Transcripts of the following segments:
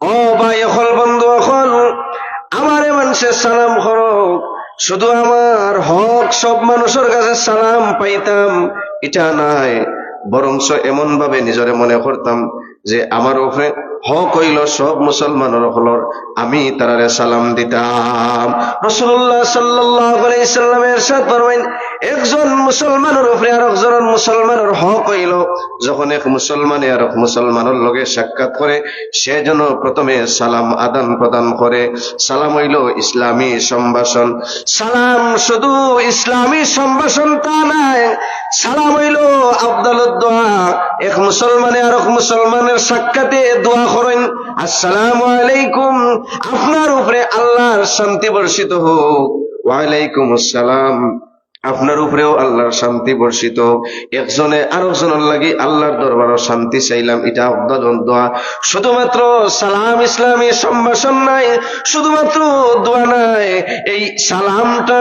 ও ভাই হল বন্ধু হল, আমারে মানুষের সালাম করো, শুধু আমার হক সব মানুষের কাছে সালাম পাইতাম এটা নাই, বরংস এমন ভাবে নিজরে মনে করতাম যে আমার উপরে হক হইল সব মুসলমানের হলর, আমি তারারে সালাম দিতাম। রাসূলুল্লাহ সাল্লাল্লাহু আলাইহি সাল্লামের ইরশাদ ফরমাইন, একজন মুসলমানের উপরে আর একজন মুসলমানের হক হইল যখন এক মুসলমানে আর এক মুসলমানের লগে সাক্ষাৎ করে সে যেন প্রথমে সালাম আদান প্রদান করে। সালাম হইল ইসলামী সম্ভাষণ। সালাম শুধু ইসলামী সম্ভাষণ তা নাই, সালাম হইল আফদালুদ দোয়া। এক মুসলমানে আর এক মুসলমানের সাক্ষাতে দোয়া করেন, আসসালামু আলাইকুম, আপনার উপরে আল্লাহর শান্তি বর্ষিত হোক। ওয়ালাইকুম আসসালাম, আপনার উপরেও আল্লাহর শান্তি বর্ষিত। একজনে আরেকজনের লাগি আল্লাহর দরবারে শান্তি চাইলাম, এটা আফদাল দোয়া। শুধুমাত্র সালাম ইসলামী সম্ভাষণ নাই, শুধুমাত্র দোয়া নাই, এই সালামটা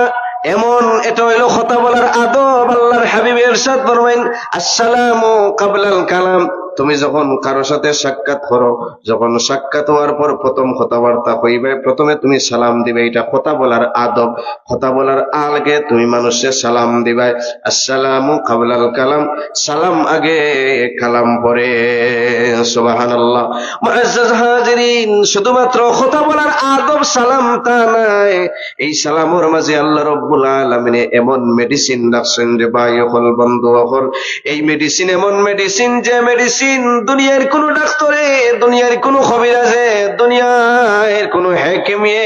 এমন, এটা হইলো কথা বলার আদব। আল্লাহর হাবিব ইরশাদ ফরমাইন, আসসালামু কাবলাল কালাম। তুমি যখন কারো সাথে সাক্ষাৎ করো, যখন সাক্ষাৎ হওয়ার পর প্রথম কথাবার্তা হইবে, প্রথমে তুমি সালাম দিবে, এটা কথা বলার আদব। কথা বলার আগে তুমি মানুষের সালাম দিবে, আসসালামু কাবলাল কালাম, সালাম আগে কালাম পরে। সুবহানাল্লাহ। মুআজ্জাজ হাজিরিন, শুধুমাত্র কথা বলার আদব সালাম তা নাই, এই সালামের মাঝে আল্লাহ রাব্বুল আলামিন এমন মেডিসিন রাখছেন রে ভাই হল বন্ধু হল, এই মেডিসিন এমন মেডিসিন যে মেডিসিন দুনিয়ার কোন ডাক্তারে, দুনিয়ার কোন কবিরাজে, দুনিয়ার কোন হাকিমে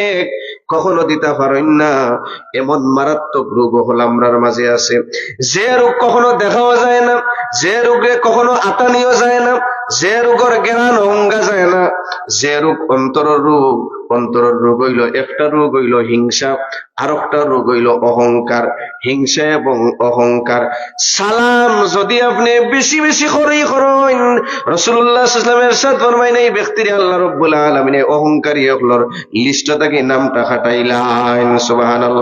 কখনো দিতে পারেন না। এমন মারাত্মক রোগ হল আমরার মাঝে আছে, যে রোগ কখনো দেখাও যায় না, যে রোগে কখনো আতানিও যায় না, যে রোগের জ্ঞান অঙ্গা যায় না, যে রোগ অন্তরের রোগ। অন্তরের রোগ হইল, একটা রোগ হইল হিংসা, আর একটা রোগ হইল অহংকার। হিংসা এবং অহংকার সালাম যদি আপনি বেশি বেশি করেই করেন, রাসূলুল্লাহ সাল্লাল্লাহু আলাইহি ওয়াসাল্লাম ইরশাদ ফরমাইন, এই ব্যক্তির আল্লাহ রাব্বুল আলামিন অহংকারী হলর লিস্ট থেকে নামটা খাটাইলেন। সুবহানাল্লাহ।